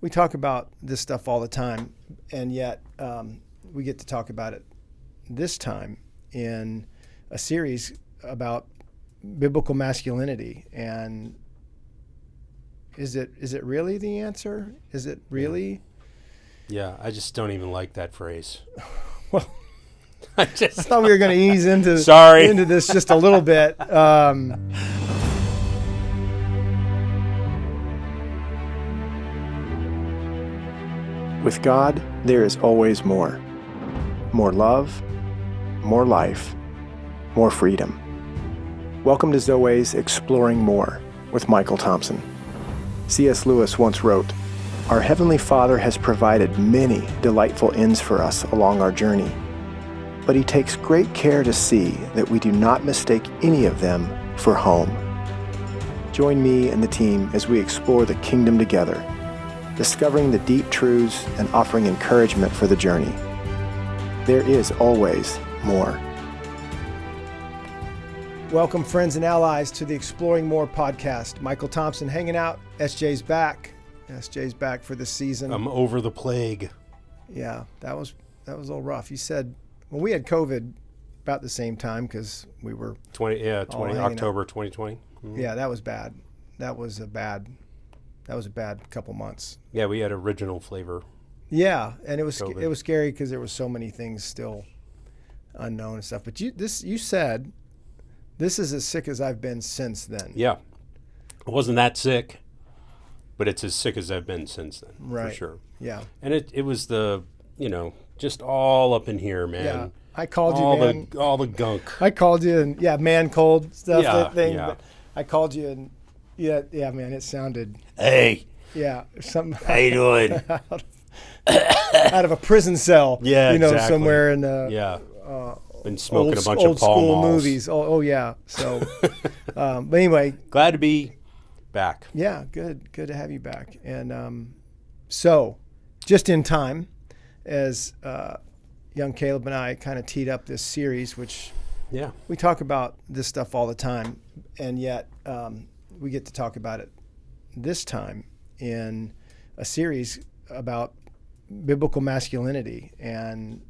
We talk about this stuff all the time, and yet we get to talk about it this time in a series about biblical masculinity. And is it really the answer? Is it really? Yeah, I just don't even like that phrase. Well, I I thought we were going to ease into this just a little bit. With God, there is always more. More love, more life, more freedom. Welcome to Zoe's Exploring More with Michael Thompson. C.S. Lewis once wrote, "Our Heavenly Father has provided many delightful inns for us along our journey, but He takes great care to see that we do not mistake any of them for home." Join me and the team as we explore the kingdom together, discovering the deep truths and offering encouragement for the journey. There is always more. Welcome, friends and allies, to the Exploring More podcast. Michael Thompson hanging out. SJ's back. SJ's back for this season. I'm over the plague. Yeah, that was a little rough. You said, well, we had COVID about the same time because we were 20 October out. 2020. Mm-hmm. Yeah, that was bad. That was a bad couple months. Yeah, we had original flavor. Yeah, and it was COVID. It was scary because there was so many things still unknown and stuff. But you said this is as sick as I've been since then. Yeah, I wasn't that sick, but it's as sick as I've been since then, right? For sure. Yeah, and it was just all up in here, man. Yeah, I called all you, man. all the gunk. I called you, and man cold stuff. Yeah, that thing. yeah. But I called you, and yeah, man, it sounded. Hey. Yeah, something. How you doing? out of a prison cell. Yeah, exactly. Somewhere in been smoking a bunch old of Pall school Malls. movies. Oh yeah. So, but anyway, glad to be back. Yeah, good to have you back. And so, just in time, as young Caleb and I kind of teed up this series, which we talk about this stuff all the time, and yet we get to talk about it this time in a series about biblical masculinity. And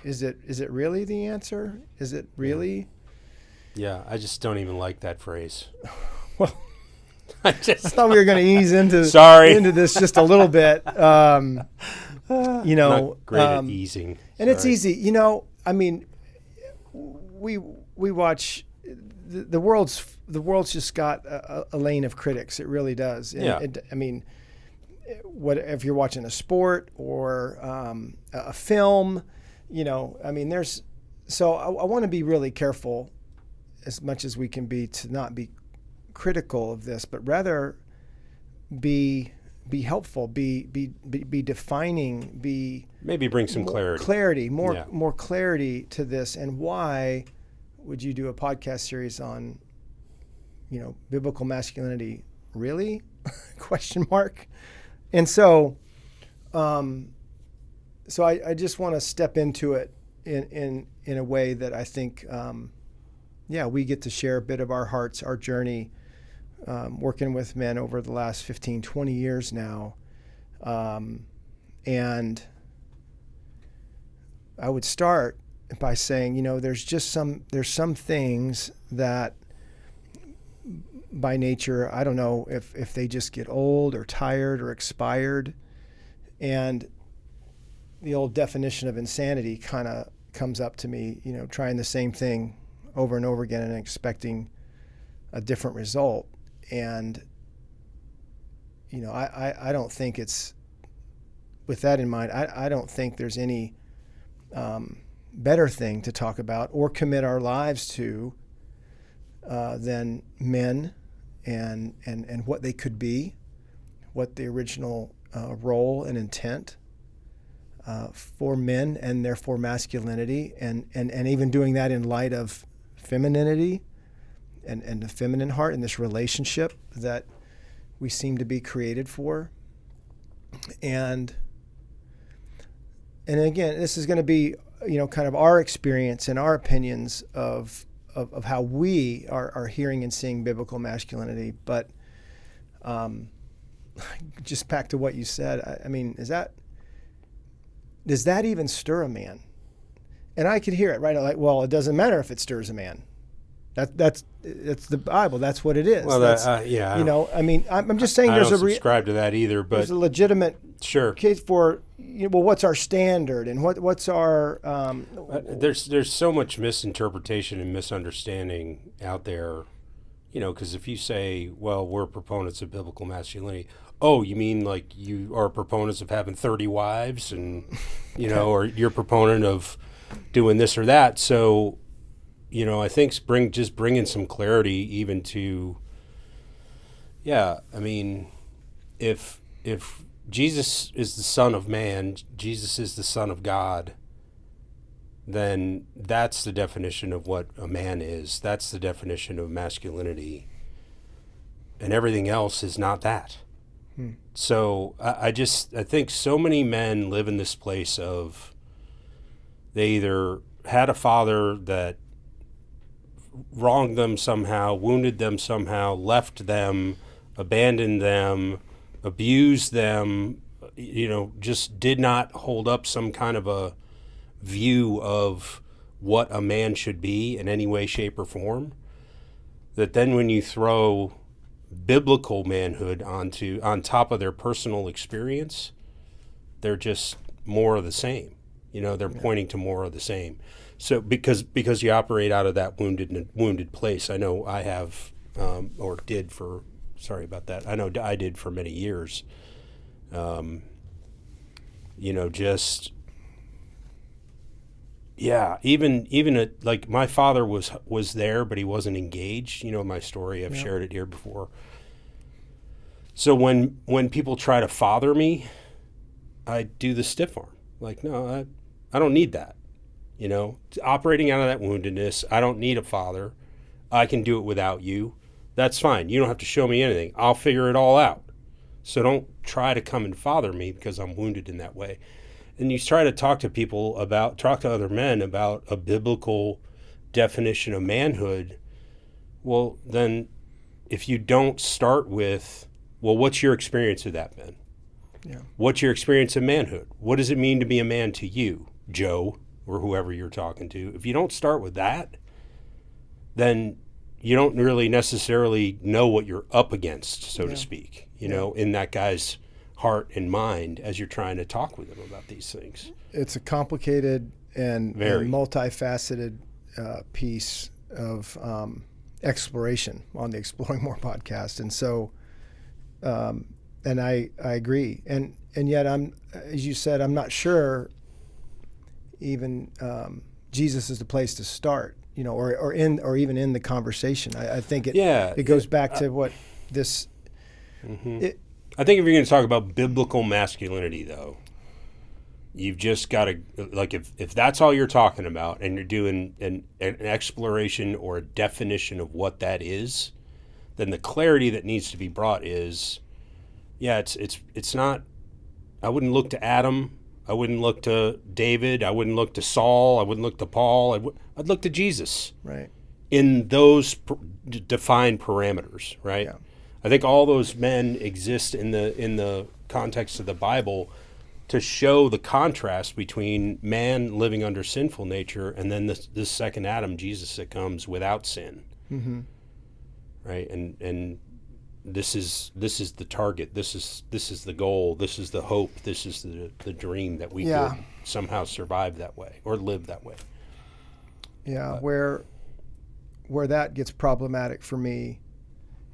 is it really the answer? Is it really? Yeah, I just don't even like that phrase. Well, I thought we were going to ease into this just a little bit. Not great at easing. And it's easy. I mean, we watch the world's just got a lane of critics. It really does. And I mean, if you're watching a sport or a film, I mean, there's. So I want to be really careful, as much as we can be, to not be critical of this, but rather be helpful, be defining, maybe bring some clarity, more clarity to this. And why would you do a podcast series on, biblical masculinity? Really? Question mark. And so, I just want to step into it in a way that I think, we get to share a bit of our hearts, our journey, working with men over the last 15, 20 years now. And I would start by saying, there's some things that by nature, I don't know if they just get old or tired or expired. And the old definition of insanity kind of comes up to me, trying the same thing over and over again and expecting a different result. And, I don't think it's, with that in mind, I don't think there's any better thing to talk about or commit our lives to than men and what they could be, what the original role and intent for men and therefore masculinity, and even doing that in light of femininity and the feminine heart and this relationship that we seem to be created for. And again, this is going to be, kind of our experience and our opinions of how we are hearing and seeing biblical masculinity. But just back to what you said, I mean, does that even stir a man? And I could hear it, right? Like, well, it doesn't matter if it stirs a man. That's the Bible. That's what it is. Well, yeah. You know, I mean, I'm just saying I there's don't subscribe to that either, but there's a legitimate sure case for, well, what's our standard and what's our there's so much misinterpretation and misunderstanding out there, you know, because if you say, well, we're proponents of biblical masculinity, oh, you mean like you are proponents of having 30 wives and, you know, or you're a proponent of doing this or that. So, you know, I think bringing some clarity even to, I mean, if Jesus is the Son of Man, Jesus is the Son of God, then that's the definition of what a man is. That's the definition of masculinity. And everything else is not that. So I think so many men live in this place of they either had a father that wronged them somehow, wounded them somehow, left them, abandoned them, abused them, you know, just did not hold up some kind of a view of what a man should be in any way, shape, or form. That then when you throw biblical manhood on top of their personal experience, they're just more of the same. You know, they're pointing to more of the same. So because you operate out of that wounded place, I know I have or did for. Sorry about that. I know I did for many years. You know, just even like my father was there, but he wasn't engaged. You know my story. I've shared it here before. So when people try to father me, I do the stiff arm. Like, no, I don't need that. You know, operating out of that woundedness, I don't need a father. I can do it without you. That's fine. You don't have to show me anything. I'll figure it all out. So don't try to come and father me because I'm wounded in that way. And you try to talk to other men about a biblical definition of manhood. Well, then if you don't start with, well, what's your experience of that, Ben? Yeah. What's your experience of manhood? What does it mean to be a man to you, Joe, or whoever you're talking to? If you don't start with that, then you don't really necessarily know what you're up against, so to speak, you know, in that guy's heart and mind as you're trying to talk with him about these things. It's a complicated and multifaceted piece of exploration on the Exploring More podcast. And so, and I agree. And yet as you said, I'm not sure even Jesus is the place to start. You know, or even in the conversation, I think it goes back to what this. I think if you're going to talk about biblical masculinity, though, you've just got to, like, if that's all you're talking about, and you're doing an exploration or a definition of what that is, then the clarity that needs to be brought is, it's not. I wouldn't look to Adam. I wouldn't look to David. I wouldn't look to Saul. I wouldn't look to Paul. I'd look to Jesus. Right. In those defined parameters, right? Yeah. I think all those men exist in the context of the Bible to show the contrast between man living under sinful nature and then this second Adam, Jesus, that comes without sin. Mm-hmm. Right? And this is the target. This is the goal. This is the hope. This is the dream that we could somehow survive that way or live that way. Yeah, where that gets problematic for me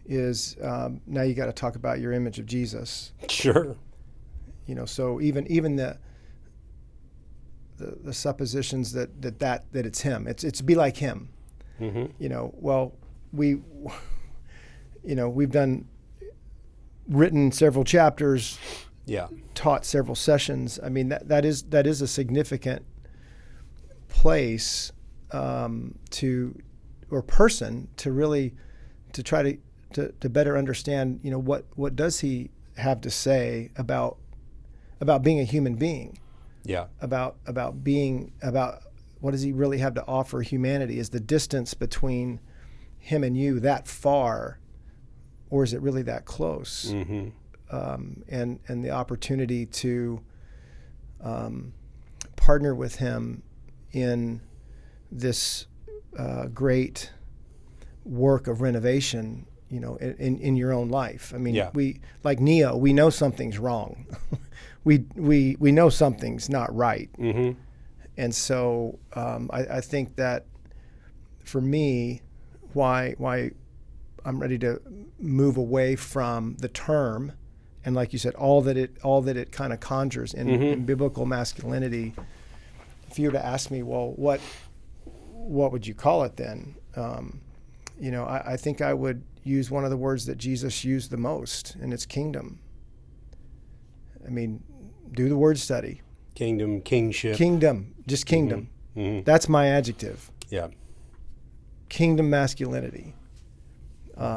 is now you got to talk about your image of Jesus. Sure. You know, so even the suppositions that it's him. It's be like him. Mm-hmm. You know, well, we've written several chapters, taught several sessions. I mean, that is a significant place person to really to try to better understand. You know, what does he have to say about being a human being? Yeah. About what does he really have to offer humanity? Is the distance between him and you that far, or is it really that close? Mm-hmm. and the opportunity to partner with him in this great work of renovation, in your own life. I mean, we, like Neo, we know something's wrong. we know something's not right. Mm-hmm. And so I think that for me, why I'm ready to move away from the term, and like you said, all that it kind of conjures in biblical masculinity. If you were to ask me, well, what would you call it then? I think I would use one of the words that Jesus used the most, and it's kingdom. I mean, do the word study. Kingdom, kingship. Kingdom, just kingdom. Mm-hmm. That's my adjective. Yeah. Kingdom masculinity,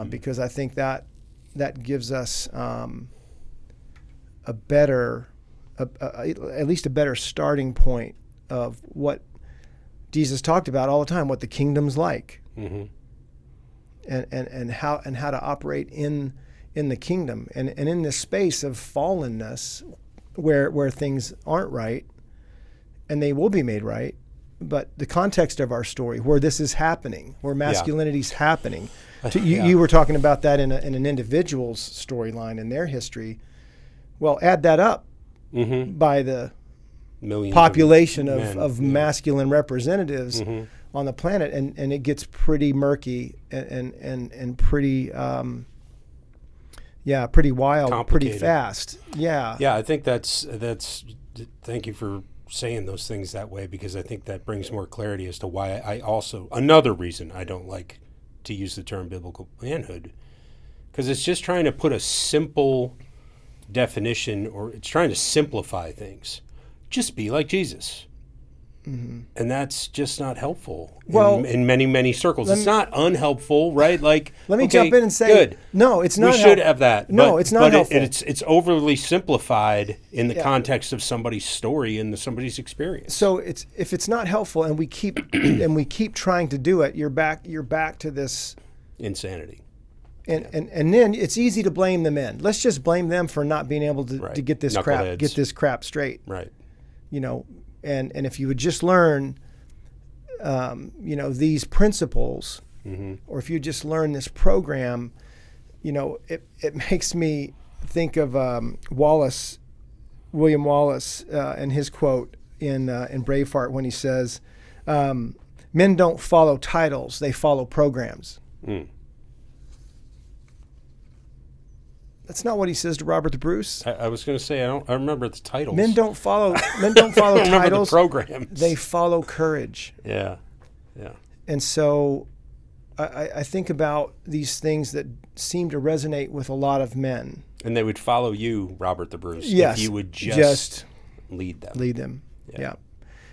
because I think that gives us at least a better starting point of what Jesus talked about all the time, what the kingdom's like, and how to operate in the kingdom, and in this space of fallenness, where things aren't right, and they will be made right. But the context of our story, where this is happening, where masculinity's happening, you were talking about that in an individual's storyline in their history. Well, add that up by the millions population of of masculine representatives on the planet, and it gets pretty murky and pretty pretty wild, pretty fast. Yeah, I think that's. Thank you for saying those things that way, because I think that brings more clarity as to why another reason I don't like to use the term biblical manhood, because it's just trying to put a simple definition, or it's trying to simplify things. Just be like Jesus. And that's just not helpful in many, many circles. It's not unhelpful, right? Like, let me jump in and say, good. No, it's not. We should have that. No, it's not helpful. It's overly simplified in the context of somebody's story and somebody's experience. So if it's not helpful, and we keep trying to do it, you're back to this insanity. And then it's easy to blame the men. Let's just blame them for not being able to get this crap straight. Right. And if you would just learn, these principles, or if you just learn this program, it makes me think of William Wallace, and his quote in Braveheart, when he says, "Men don't follow titles; they follow programs." That's not what he says to Robert the Bruce. I was going to say I remember the titles. Men don't follow titles. The programs. They follow courage. Yeah. And so I think about these things that seem to resonate with a lot of men. And they would follow you, Robert the Bruce, yes, if you would just lead them. Lead them. Yeah.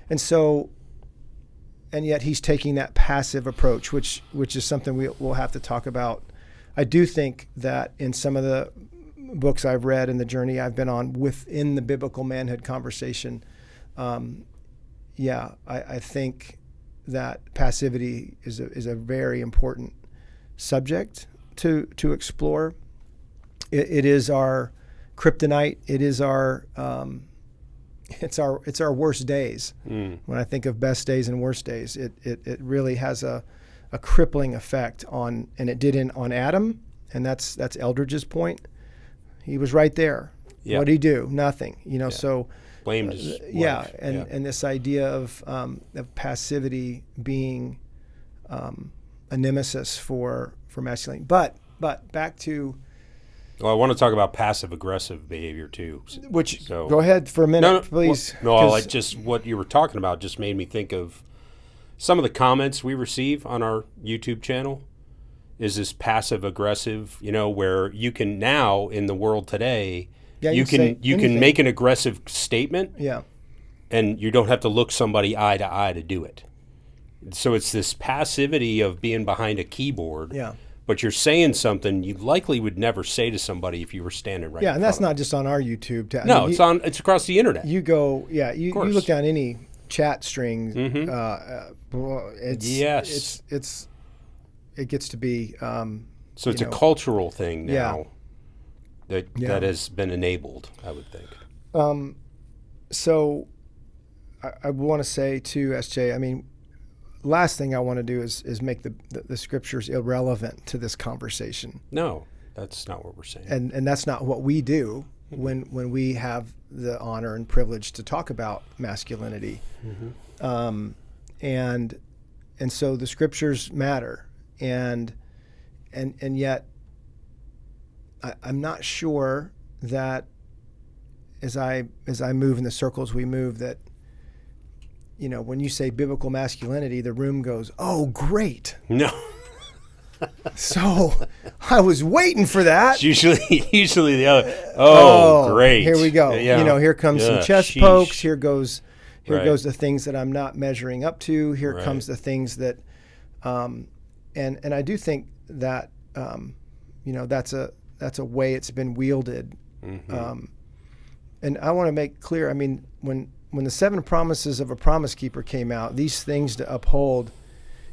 And so, and yet he's taking that passive approach, which is something we'll have to talk about. I do think that in some of the books I've read and the journey I've been on within the biblical manhood conversation, I think that passivity is a very important subject to explore. It is our kryptonite. It is our it's our worst days. When I think of best days and worst days, it really has a crippling effect on, and it did on Adam, and that's Eldridge's point. He was right there. Yeah. What did he do? Nothing. So blamed his wife. And this idea of passivity being a nemesis for masculinity. But back to. Well, I want to talk about passive aggressive behavior too. Go ahead for a minute, please. Just what you were talking about just made me think of some of the comments we receive on our YouTube channel. Is this passive aggressive, where you can now in the world today, you can make an aggressive statement, and you don't have to look somebody eye to eye to do it. So it's this passivity of being behind a keyboard, but you're saying something you likely would never say to somebody if you were standing right. Yeah, and that's not just on our YouTube. It's across the internet. You go, you look down any chat strings. It gets to be. So it's a cultural thing now. that has been enabled, I would think. So I want to say too, SJ, I mean, last thing I want to do is make the scriptures irrelevant to this conversation. No, that's not what we're saying. And that's not what we do when we have the honor and privilege to talk about masculinity. And so the scriptures matter. And yet I'm not sure that as I move in the circles we move, that, you know, when you say biblical masculinity, the room goes, "Oh, great." No. So I was waiting for that. It's usually the other. Oh, great. Here we go. Yeah. You know, here comes some chest pokes. Here goes the things that I'm not measuring up to. Here comes the things that, and I do think that, you know, that's a way it's been wielded. And I want to make clear, I mean, when the 7 promises of a promise keeper came out, these things to uphold,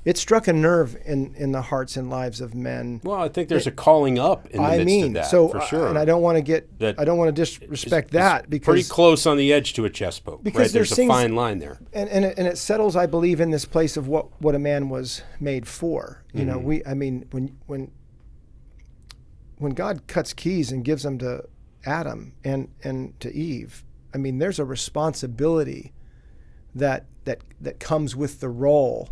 it struck a nerve in the hearts and lives of men. Well, I think there's a calling up in the midst of that, so, for sure. And I don't want to disrespect that, because pretty close on the edge to a chest poke, because right? There's a fine line there. And it settles, I believe, in this place of what a man was made for. You know, when God cuts keys and gives them to Adam and to Eve, I mean, there's a responsibility that comes with the role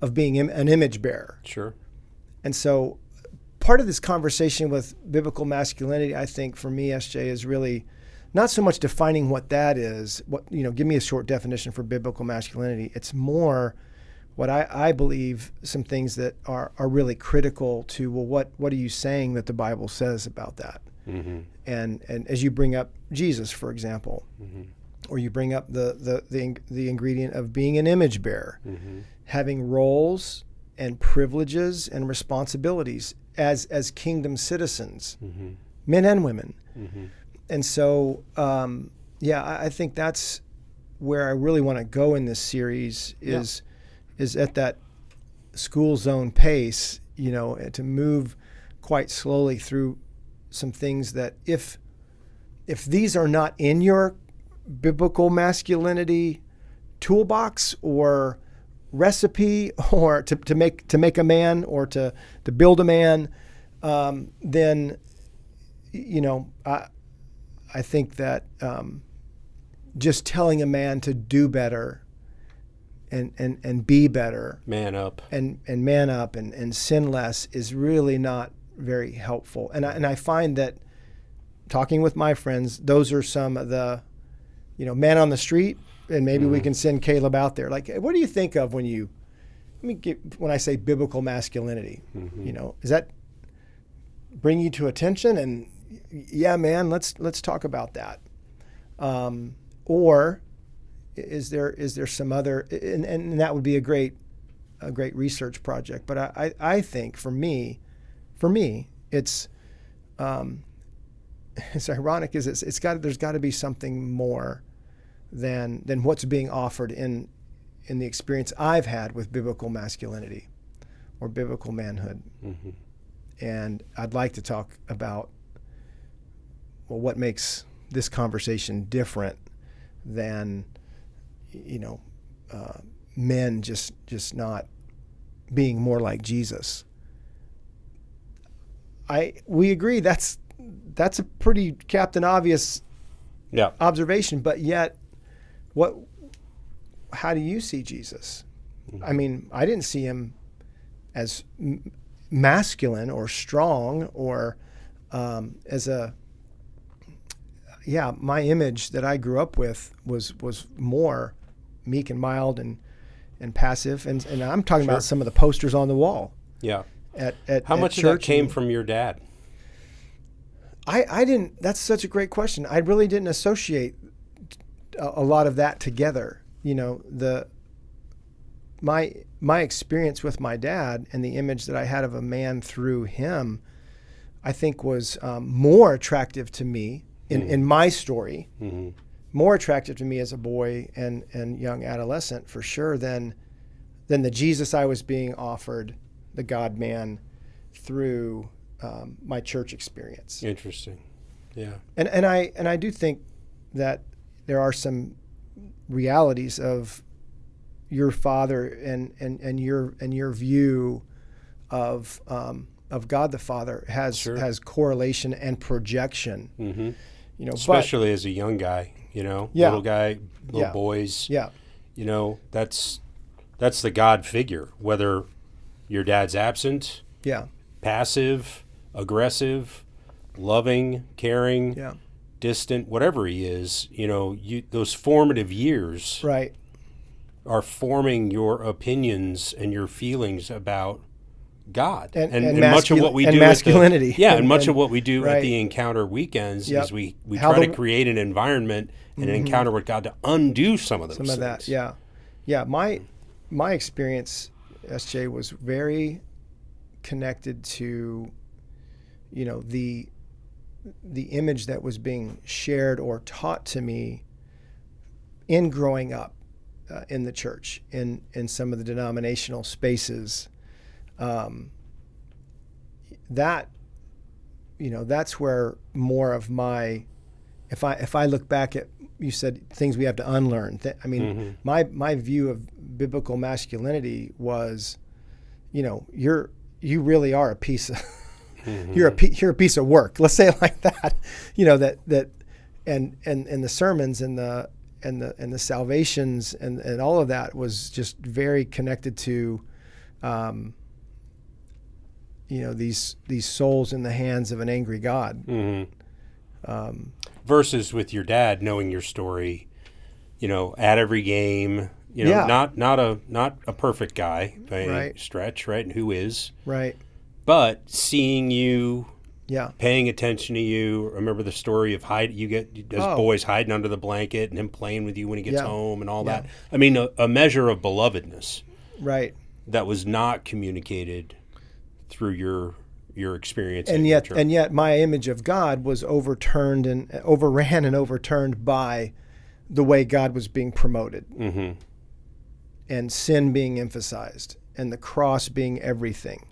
of being an image bearer. Sure. And so part of this conversation with biblical masculinity, I think, for me, SJ, is really not so much defining what that is, give me a short definition for biblical masculinity. It's more what I believe, some things that are really critical to, well, what are you saying that the Bible says about that? And as you bring up Jesus, for example, or you bring up the ingredient of being an image bearer, having roles and privileges and responsibilities as kingdom citizens, men and women. And so, I think that's where I really want to go in this series is at that school zone pace, you know, to move quite slowly through some things that if these are not in your biblical masculinity toolbox or recipe, or to make a man, or to build a man, then, you know, I think that just telling a man to do better and be better, man up and man up and sin less is really not very helpful. And I find that talking with my friends, those are some of the, you know, man on the street, and maybe we can send Caleb out there. Like, what do you think of when I say biblical masculinity? You know, does that bring you to attention? And yeah, man, let's talk about that. Or is there some other, and that would be a great research project. But I think for me, it's ironic, there's got to be something more than what's being offered in the experience I've had with biblical masculinity or biblical manhood. And I'd like to talk about, well, what makes this conversation different than, you know, men just not being more like Jesus. We agree that's a pretty Captain Obvious observation, but yet how do you see Jesus? I mean, I didn't see him as masculine or strong or as my image that I grew up with was more meek and mild and passive, and I'm talking about some of the posters on the wall. Yeah. At How much of that came from your dad? I didn't. That's such a great question. I really didn't associate a lot of that together. You know, my experience with my dad and the image that I had of a man through him, I think was more attractive to me in my story, more attractive to me as a boy and young adolescent for sure than the Jesus I was being offered, the God man, through my church experience. Interesting. Yeah. And I do think that there are some realities of your father and your view of God the Father has correlation and projection. Mm-hmm. You know, especially as a young guy, little guy, little boys. Yeah. That's the God figure, whether your dad's absent, passive, aggressive, loving, caring, distant, whatever he is, those formative years are forming your opinions and your feelings about God and much of what we do masculinity. Much of what we do at the encounter weekends is we try to create an environment and an encounter with God to undo some of those things. That, yeah. My experience, SJ, was very connected to, the image that was being shared or taught to me in growing up in the church, in some of the denominational spaces. That's where more of my, if I look back at, you said things we have to unlearn. My view of biblical masculinity was, you really are a piece of, you're a piece of work. Let's say it like that. And the sermons and the salvations and all of that was just very connected to, these souls in the hands of an angry God. Versus with your dad knowing your story, at every game, not a perfect guy by any stretch, right? And who is. Right. But seeing you, paying attention to you. Remember the story of boys hiding under the blanket and him playing with you when he gets home and all that. I mean, a measure of belovedness. Right. That was not communicated through your experience. And yet my image of God was overran and overturned by the way God was being promoted. And sin being emphasized and the cross being everything.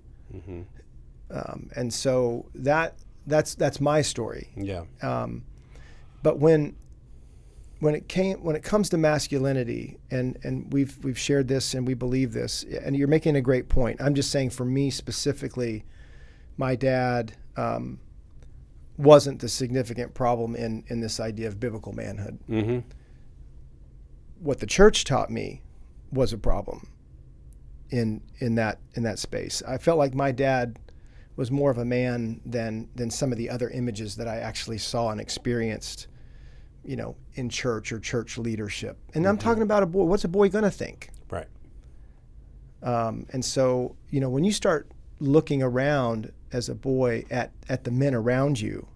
And so that's my story. Yeah. But when it comes to masculinity, and we've shared this and we believe this, and you're making a great point. I'm just saying, for me specifically, my dad wasn't the significant problem in this idea of biblical manhood. What the church taught me was a problem in that space. I felt like my dad was more of a man than some of the other images that I actually saw and experienced, in church or church leadership. And I'm talking about a boy. What's a boy going to think? Right. And so, when you start looking around as a boy at the men around you,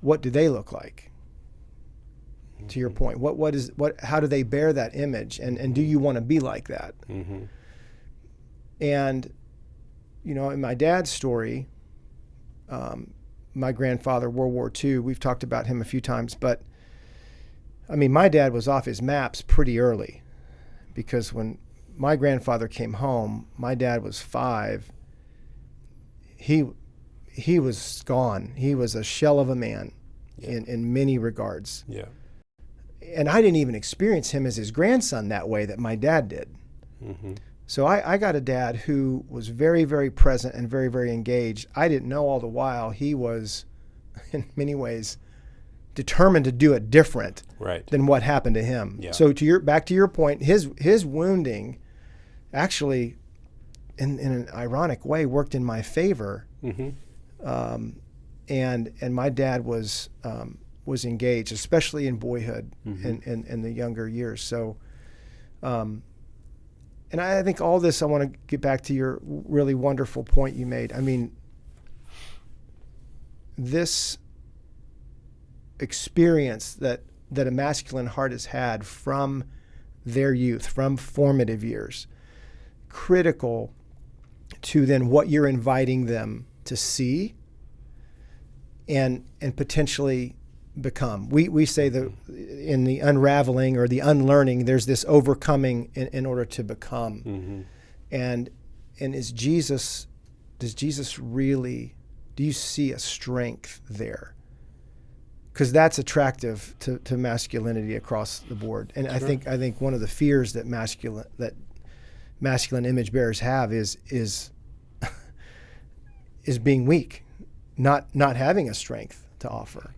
what do they look like? To your point, how do they bear that image? And do you want to be like that? And, in my dad's story, my grandfather, World War II, we've talked about him a few times, but my dad was off his maps pretty early, because when my grandfather came home, my dad was 5. He was gone. He was a shell of a man in many regards. Yeah. And I didn't even experience him as his grandson that way that my dad did. So I got a dad who was very, very present and very, very engaged. I didn't know all the while he was, in many ways, determined to do it different than what happened to him. Yeah. So back to your point, his wounding actually, in an ironic way, worked in my favor. And my dad was engaged, especially in boyhood and the younger years. So, and I think all this, I want to get back to your really wonderful point you made. This experience that a masculine heart has had from their youth, from formative years, critical to then what you're inviting them to see and potentially become. We say that in the unraveling or the unlearning, there's this overcoming in order to become. And does Jesus really, do you see a strength there because that's attractive to masculinity across the board. And I think one of the fears that masculine image bearers have is being weak, not having a strength to offer.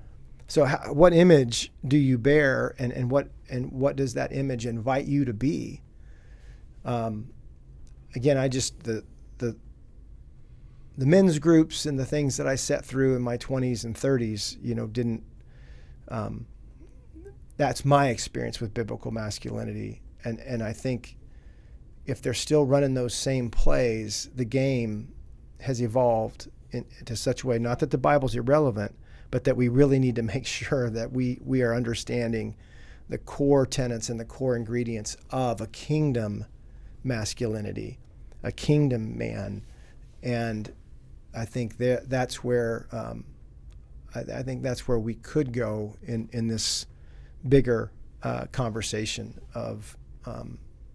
So what image do you bear, and what does that image invite you to be? Again, the men's groups and the things that I sat through in my 20s and 30s, didn't. That's my experience with biblical masculinity, and I think if they're still running those same plays, the game has evolved into such a way, not that the Bible's irrelevant, but that we really need to make sure that we are understanding the core tenets and the core ingredients of a kingdom masculinity, a kingdom man. And I think that's where I think that's where we could go in this bigger conversation of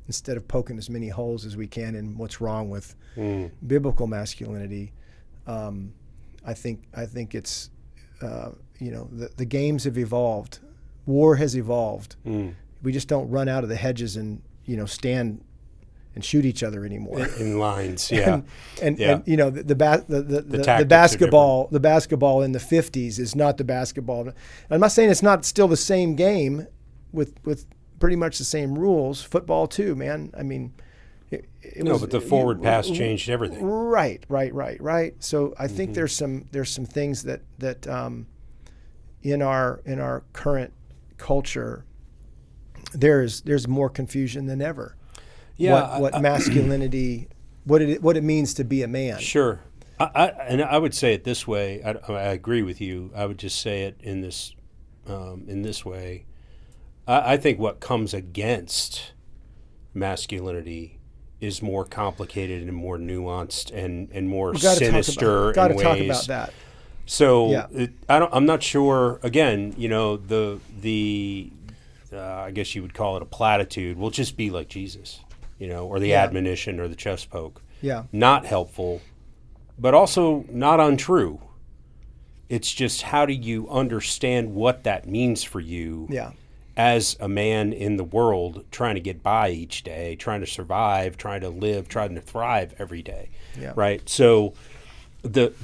instead of poking as many holes as we can in what's wrong with biblical masculinity. I think it's the games have evolved, war has evolved. We just don't run out of the hedges and stand and shoot each other anymore in lines. Yeah, and the basketball in the 50s is not the basketball. I'm not saying it's not still the same game with pretty much the same rules. Football too, man. I mean, but the forward pass changed everything. Right. So I think there's some things that in our current culture there's more confusion than ever. Yeah, what masculinity, what it means to be a man. Sure, I would say it this way. I agree with you. I would just say it in this way. I think what comes against masculinity is more complicated and more nuanced and more sinister. Got to talk about that. So yeah. I'm not sure. Again, the I guess you would call it a platitude. Will just be like Jesus. Or the admonition or the chest poke. Yeah. Not helpful, but also not untrue. It's just how do you understand what that means for you as a man in the world trying to get by each day, trying to survive, trying to live, trying to thrive every day, right? So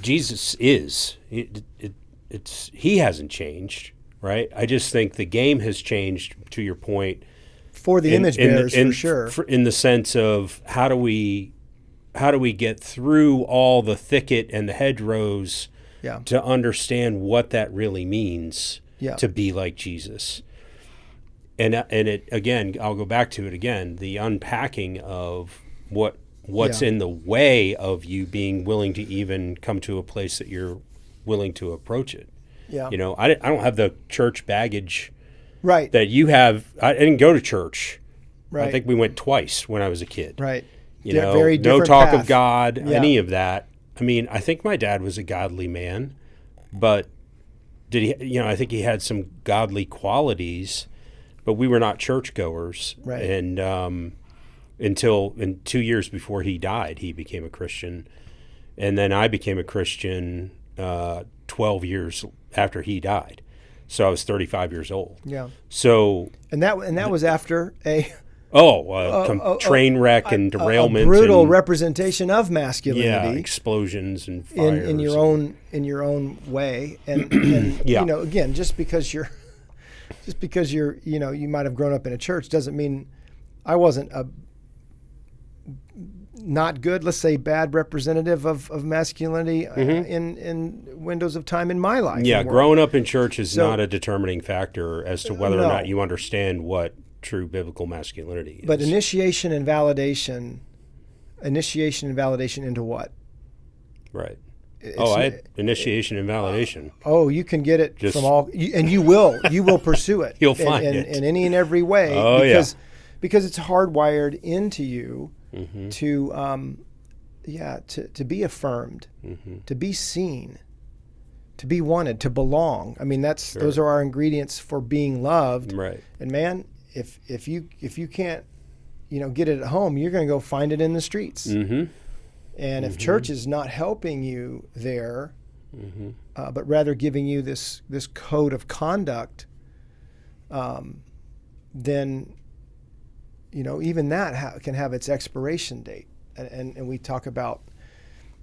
Jesus is, he hasn't changed, right? I just think the game has changed, to your point, for the image bearers, for sure. In the sense of how do we get through all the thicket and the hedgerows to understand what that really means to be like Jesus. And it again, I'll go back to it again, the unpacking of what's in the way of you being willing to even come to a place that you're willing to approach it. Yeah. I don't have the church baggage right that you have. I didn't go to church. Right. I think we went twice when I was a kid. Right. Very no talk of God, any of that. I mean, I think my dad was a godly man, but did he, I think he had some godly qualities, but we were not churchgoers. Right. And until 2 years before he died, he became a Christian. And then I became a Christian 12 years after he died. So I was 35 years old. Yeah. So and that was after a train wreck and derailment, a brutal and, representation of masculinity. Yeah, explosions and fires in your own way, and again, just because you're you might have grown up in a church doesn't mean I wasn't a not good, let's say bad representative of masculinity in windows of time in my life. Yeah, growing up in church is not a determining factor as to whether or not you understand what true biblical masculinity is. But initiation and validation into what? Right. I had initiation and validation. You can get it from all, and you will pursue it. You'll find it in any and every way. Because it's hardwired into you to be affirmed, to be seen, to be wanted, to belong. I mean, those are our ingredients for being loved. Right. And man, if you can't get it at home, you're going to go find it in the streets. And if church is not helping you there, but rather giving you this code of conduct, then, even that can have its expiration date. And we talk about,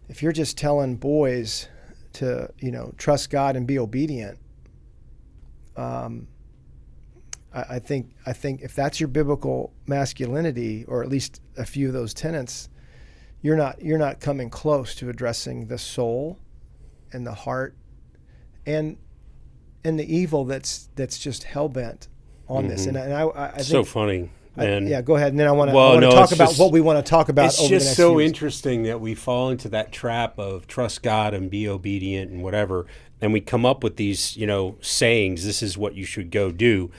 if you're just telling boys to, trust God and be obedient, I think if that's your biblical masculinity, or at least a few of those tenets, you're not coming close to addressing the soul and the heart and the evil that's just hell-bent on this. And I think so funny. Yeah, go ahead. And then I want to no, talk about what we want to talk about it's over the next just so few weeks. interesting that we fall into that trap of trust God and be obedient and whatever, and we come up with these, sayings, this is what you should go do.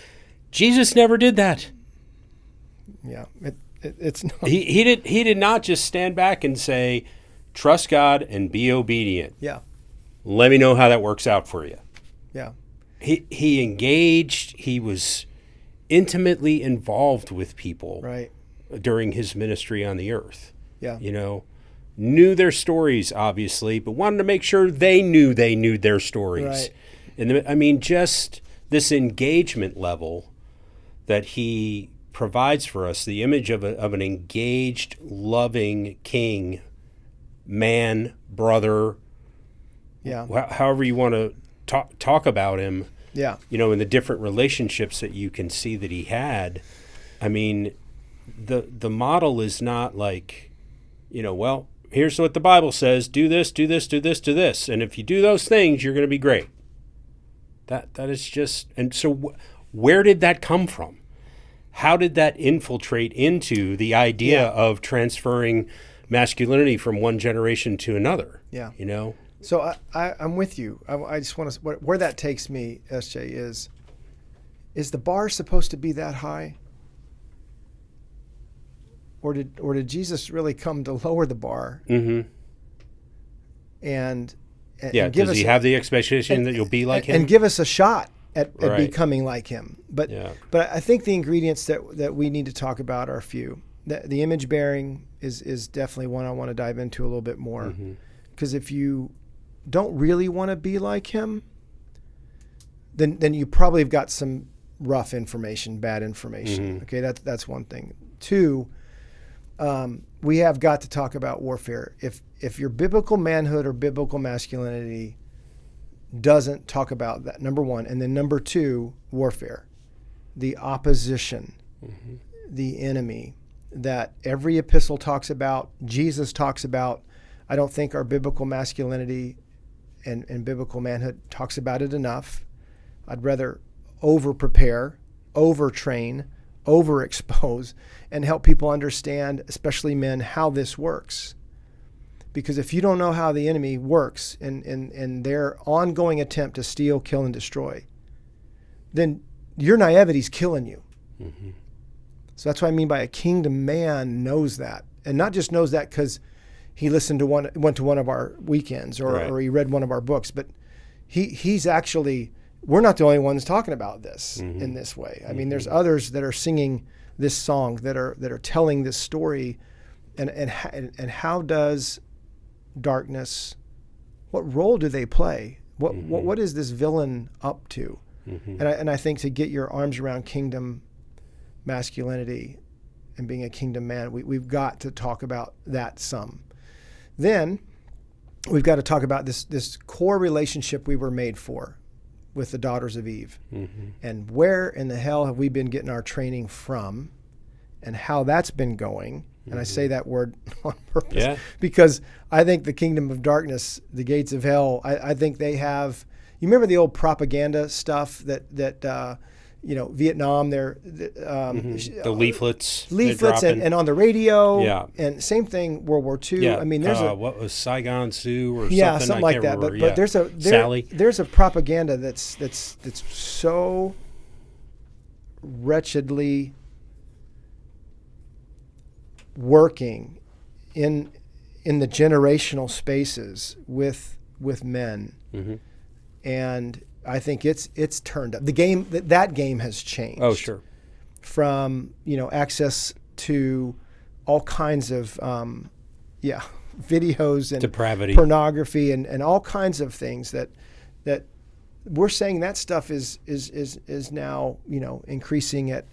Jesus never did that. Yeah, it's not. He did not just stand back and say, trust God and be obedient. Yeah. Let me know how that works out for you. Yeah. He engaged, he was intimately involved with people Right. during his ministry on the earth. Yeah. Knew their stories, obviously, but wanted to make sure they knew their stories. Right. And just this engagement level that he provides for us, the image of an engaged, loving king, man, brother, however you want to talk about him. Yeah. In the different relationships that you can see that he had. The model is not like, well, here's what the Bible says, do this, do this, do this, do this. And if you do those things, you're going to be great. That is just, and so where did that come from? How did that infiltrate into the idea of transferring masculinity from one generation to another? Yeah. So I'm with you. I just want to, where that takes me, SJ, is the bar supposed to be that high? Or did Jesus really come to lower the bar? Mm-hmm. And does he have the expectation that you'll be like him? And give us a shot at Right. becoming like him. But I think the ingredients that we need to talk about are a few. The image bearing is definitely one I want to dive into a little bit more. Because if you don't really want to be like him, then you probably have got some rough information, bad information. Okay, that's one thing. Two, we have got to talk about warfare. If your biblical manhood or biblical masculinity doesn't talk about that, number one, and then number two, warfare, the opposition, the enemy that every epistle talks about, Jesus talks about. I don't think our biblical masculinity and biblical manhood talks about it enough. I'd rather over-prepare, over-train, overexpose, and help people understand, especially men, how this works. Because if you don't know how the enemy works in their ongoing attempt to steal, kill, and destroy, then your naivety's killing you. So that's what I mean by a kingdom man knows that. And not just knows that because he went to one of our weekends or he read one of our books, but he's actually, we're not the only ones talking about this in this way. I mean, there's others that are singing this song, that are telling this story, and how does darkness, what role do they play? What is this villain up to? And I think to get your arms around kingdom masculinity and being a kingdom man, we've got to talk about that some. Then we've got to talk about this core relationship we were made for with the daughters of Eve. And where in the hell have we been getting our training from, and how that's been going. And I say that word on purpose because I think the kingdom of darkness, the gates of hell, I think they have, you remember the old propaganda stuff that Vietnam, the leaflets and on the radio. Yeah. And same thing, World War II. Yeah. I mean, there's what was Saigon Sioux or something like that. Remember. But there's a propaganda that's so wretchedly working in the generational spaces with men, and I think it's turned up. The game that game has changed. Oh, sure. From access to all kinds of videos and depravity, pornography, and all kinds of things that we're saying that stuff is now, you know, increasing at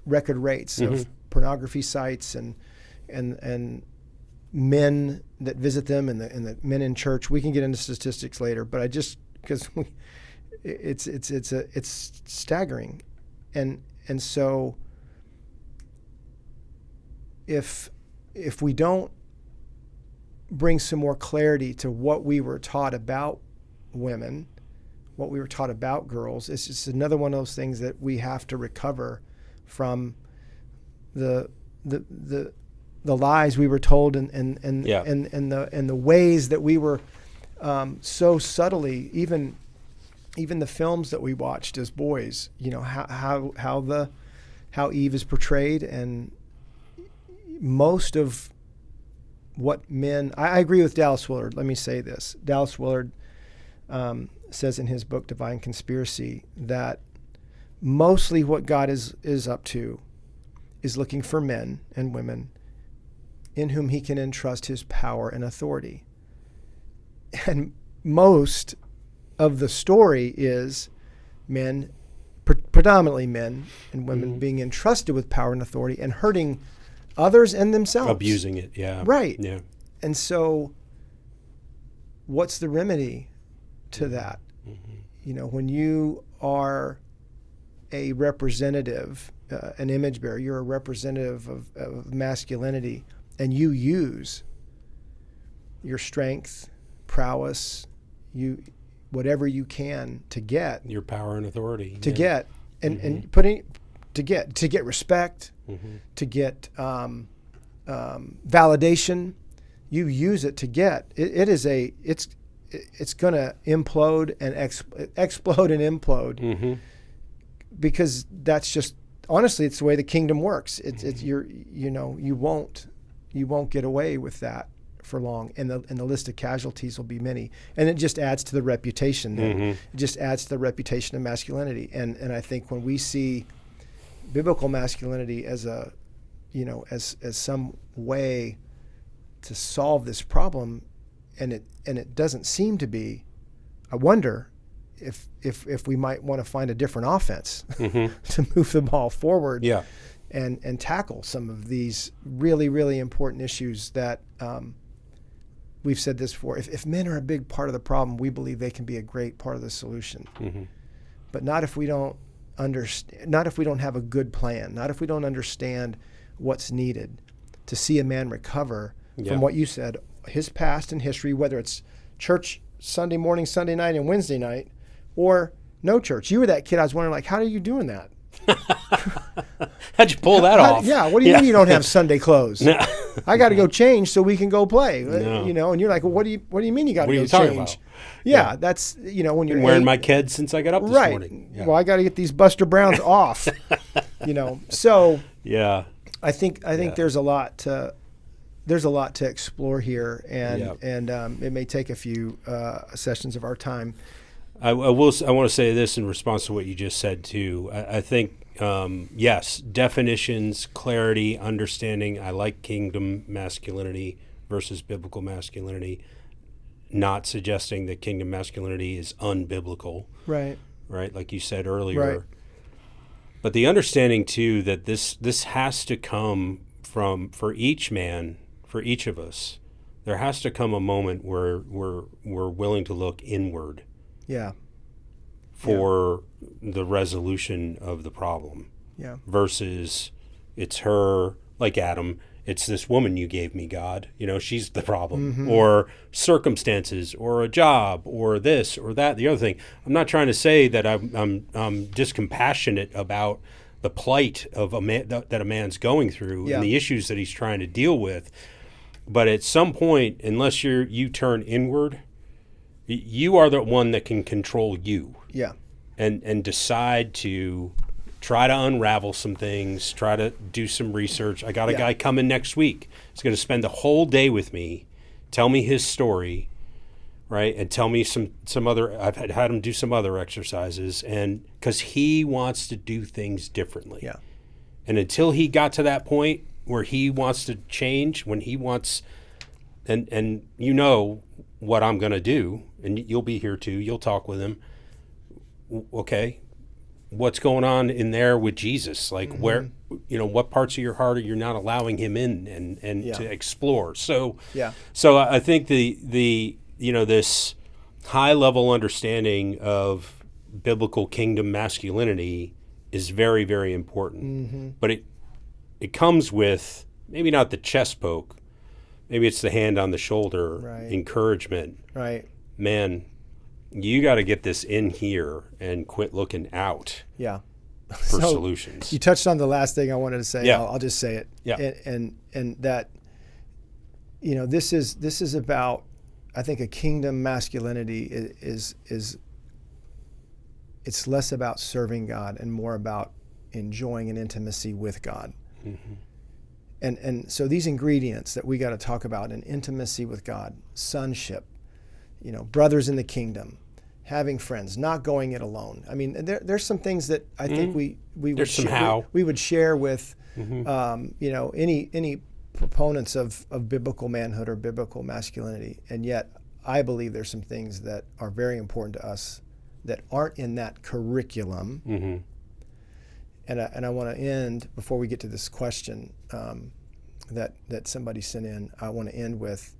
record rates of pornography sites and men that visit them and the men in church. We can get into statistics later, but I just because it's staggering, and so if we don't bring some more clarity to what we were taught about women, what we were taught about girls, it's just another one of those things that we have to recover from the lies we were told and the ways that we were so subtly, even the films that we watched as boys, you know, how Eve is portrayed, and most of what men, I agree with Dallas Willard. Let me say this. Dallas Willard says in his book, Divine Conspiracy, that mostly what God is up to is looking for men and women in whom he can entrust his power and authority. And most of the story is men, predominantly men and women, being entrusted with power and authority and hurting others and themselves. Abusing it, yeah. Right. Yeah. And so what's the remedy to that? You know, when you are a representative, an image bearer, you're a representative of masculinity, and you use your strength, prowess, whatever you can to get your power and authority to get and to get respect, to get validation. You use it to get it's going to implode and explode and implode, because that's just, honestly, it's the way the kingdom works. You won't get away with that for long, and the list of casualties will be many, and it just adds to the reputation. It just adds to the reputation of masculinity, and I think when we see biblical masculinity as as some way to solve this problem, and it doesn't seem to be, I wonder if we might want to find a different offense to move the ball forward, and tackle some of these really, really important issues that we've said this before. If men are a big part of the problem, we believe they can be a great part of the solution. But not if we don't understand, not if we don't have a good plan, not if we don't understand what's needed to see a man recover from what you said, his past and history, whether it's church Sunday morning, Sunday night, and Wednesday night, or no church. You were that kid I was wondering, like, how are you doing that? How'd you pull that off? Yeah, what do you mean you don't have Sunday clothes? No. I got to go change so we can go play. No. You know, and you're like, well, what do you mean you got to go talking change? about? Yeah, that's, when you're been wearing my kids since I got up this morning. Yeah. Well, I got to get these Buster Browns off. So I think there's a lot to explore here, and it may take a few sessions of our time. I want to say this in response to what you just said too. I think yes, definitions, clarity, understanding. I like kingdom masculinity versus biblical masculinity. Not suggesting that kingdom masculinity is unbiblical. Right, like you said earlier. Right. But the understanding too that this has to come from, for each man, for each of us, there has to come a moment where we're willing to look inward. For the resolution of the problem. Versus it's her, like Adam, it's this woman you gave me, God. She's the problem. Or circumstances, or a job, or this, or that, the other thing. I'm not trying to say that I'm discompassionate about the plight of a man that a man's going through and the issues that he's trying to deal with. But at some point, unless you turn inward, you are the one that can control you. And decide to try to unravel some things, try to do some research. I got a guy coming next week. He's going to spend the whole day with me, tell me his story, right? And tell me some other, I've had him do some other exercises, and because he wants to do things differently. And until he got to that point where he wants to change, when he wants and you know what I'm going to do, and you'll be here too. You'll talk with him. Okay, what's going on in there with Jesus? Like where, what parts of your heart are you not allowing him in and to explore? So so I think the this high level understanding of biblical kingdom masculinity is very, very important. But it comes with maybe not the chest poke, maybe it's the hand on the shoulder, encouragement. Right. Man, you got to get this in here and quit looking out for solutions. You touched on the last thing I wanted to say. I'll just say it. Yeah. And that, this is about, I think a kingdom masculinity is it's less about serving God and more about enjoying an intimacy with God. And so these ingredients that we got to talk about, an intimacy with God, sonship, brothers in the kingdom, having friends, not going it alone. I mean, there's some things that I think we would share with any proponents of biblical manhood or biblical masculinity, and yet I believe there's some things that are very important to us that aren't in that curriculum. And I want to end, before we get to this question that somebody sent in, I want to end with,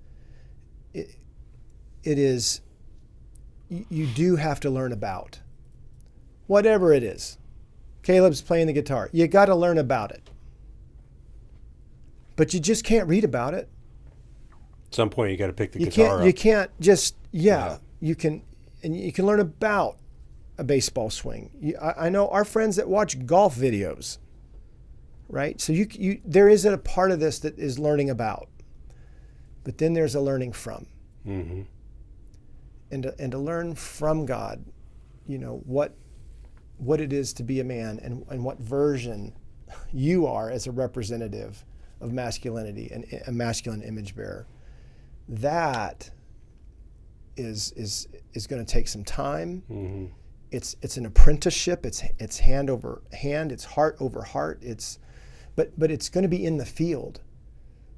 it is, you do have to learn about whatever it is. Caleb's playing the guitar. You got to learn about it. But you just can't read about it. At some point, you got to pick the guitar up. You can't just, you can learn about a baseball swing. I know our friends that watch golf videos, right? So there is a part of this that is learning about, but then there's a learning from. And to learn from God, what it is to be a man and what version you are as a representative of masculinity and a masculine image bearer. That is going to take some time. It's an apprenticeship. It's hand over hand. It's heart over heart. But it's going to be in the field.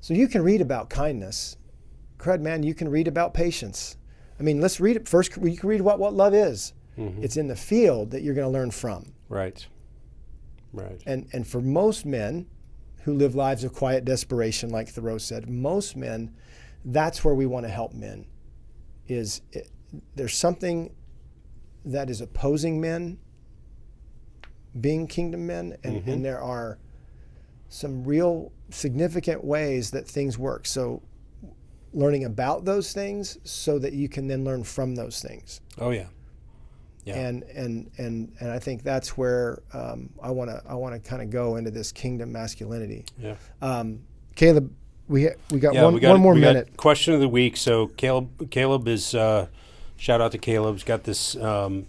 So you can read about kindness. Crud, man, you can read about patience. I mean, let's read it first. You can read what love is. It's in the field that you're going to learn from. Right. And for most men who live lives of quiet desperation, like Thoreau said, most men, that's where we want to help men. There's something that is opposing men being kingdom men, and there are some real significant ways that things work. So learning about those things so that you can then learn from those things. Oh yeah. And I think that's where I want to kind of go into this kingdom masculinity. Caleb, we got one more minute. Question of the week. So Caleb is shout out to Caleb. He's got this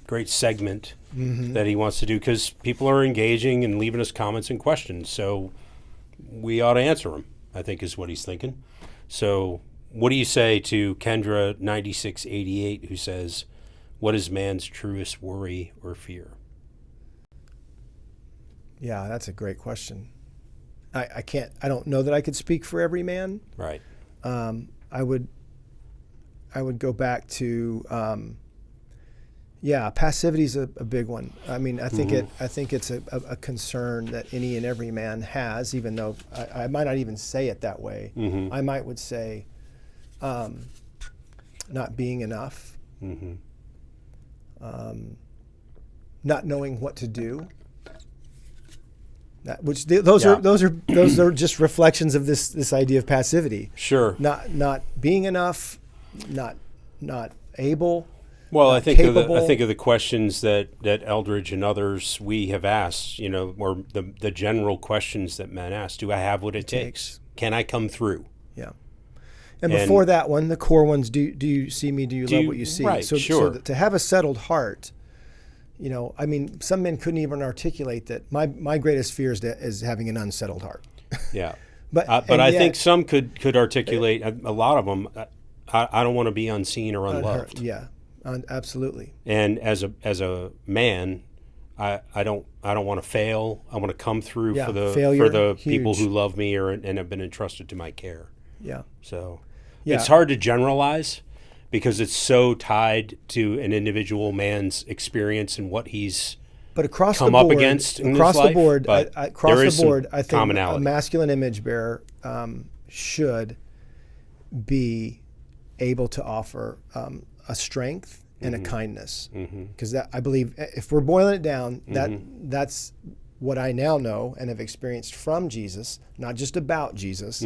great segment that he wants to do because people are engaging and leaving us comments and questions. So we ought to answer them, I think is what he's thinking. So what do you say to Kendra 9688 who says, what is man's truest worry or fear? Yeah, that's a great question. I don't know that I could speak for every man. Right. I would go back to passivity is a big one. I mean, I think it's a concern that any and every man has, even though I might not even say it that way. I would say not being enough. Not knowing what to do. Those are just reflections of this idea of passivity. Sure. Not being enough, not able. Well, not I think capable. of the questions that Eldridge and others we have asked. Or the general questions that men ask. Do I have what it takes? Can I come through? Yeah. And before that one, the core ones, do you see me? Do you love what you see? Right, so to have a settled heart, I mean, some men couldn't even articulate that. My greatest fear is having an unsettled heart. Yeah. but I think some could articulate, a lot of them, I don't want to be unseen or unloved. Yeah, absolutely. And as a man, I don't want to fail. I want to come through for the people who love me and have been entrusted to my care. Yeah. So, It's hard to generalize because it's so tied to an individual man's experience and what he's come up against in his life. Across the board, I think commonality. A masculine image bearer should be able to offer a strength and a kindness, because I believe if we're boiling it down, that's what I now know and have experienced from Jesus, not just about Jesus,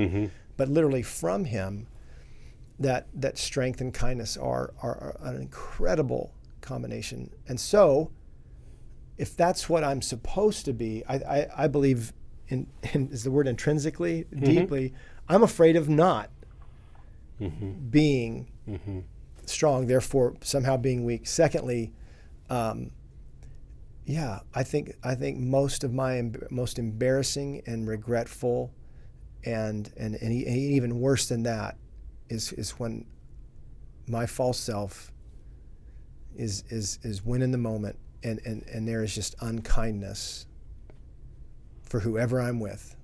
but literally from him. That strength and kindness are an incredible combination. And so, if that's what I'm supposed to be, I believe in is the word intrinsically, deeply, I'm afraid of not being strong, therefore somehow being weak. Secondly, I think most of my most embarrassing and regretful and even worse than that is when my false self is winning the moment and there is just unkindness for whoever I'm with,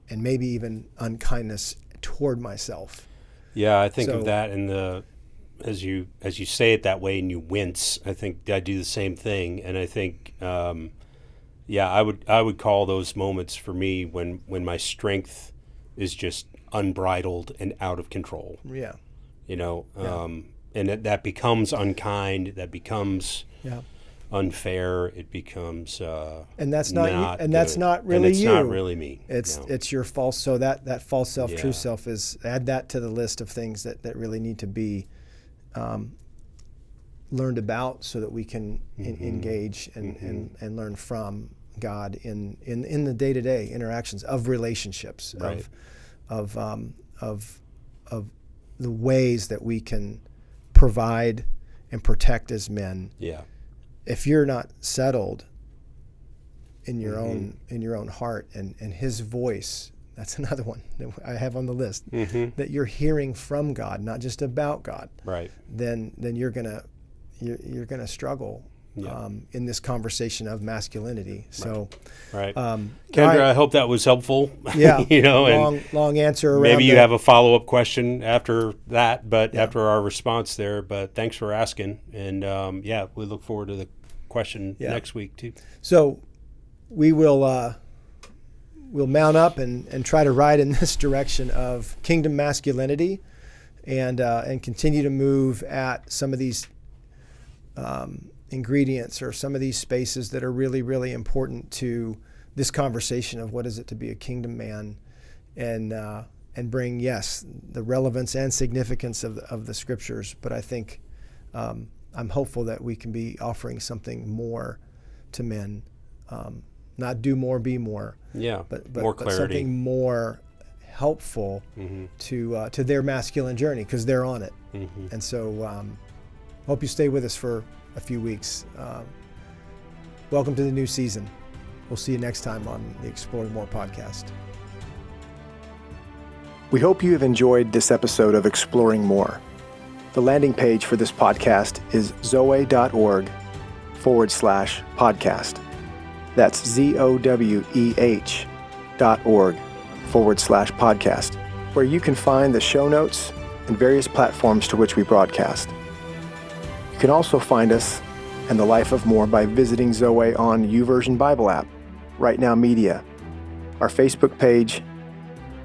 and maybe even unkindness toward myself. Yeah, I think of that in the as you say it that way and you wince. I think I do the same thing, and I think I would call those moments for me when my strength is just unbridled and out of control. Yeah. And that becomes unkind, that becomes unfair, it becomes and that's not you, and good. that's not really and it's you. not really me. It's your false. So that false self, true self, is add that to the list of things that really need to be learned about, so that we can engage and learn from God in the day-to-day interactions of relationships, right. of the ways that we can provide and protect as men. Yeah. If you're not settled in your own heart and his voice, that's another one that I have on the list, that you're hearing from God, not just about God. Right. Then you're gonna struggle in this conversation of masculinity. So, right. Kendra, I hope that was helpful. Yeah. And long answer around maybe you have a follow-up question after that, after our response there. But thanks for asking, and we look forward to the question next week too. So, we will we'll mount up and try to ride in this direction of kingdom masculinity, and continue to move at some of these ingredients or some of these spaces that are really, really important to this conversation of what is it to be a kingdom man, and bring, the relevance and significance of the scriptures. But I think I'm hopeful that we can be offering something more to men, not do more, be more. Yeah, but more clarity. But something more helpful to their masculine journey, because they're on it. And so hope you stay with us for a few weeks. Welcome to the new season. We'll see you next time on the Exploring More podcast. We hope you have enjoyed this episode of Exploring More. The landing page for this podcast is zoe.org/podcast. That's ZOWEH.org/podcast, where you can find the show notes and various platforms to which we broadcast. You can also find us and the Life of More by visiting Zoe on YouVersion Bible app, Right Now Media, our Facebook page,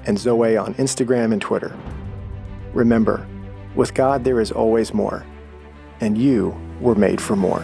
and Zoe on Instagram and Twitter. Remember, with God there is always more, and you were made for more.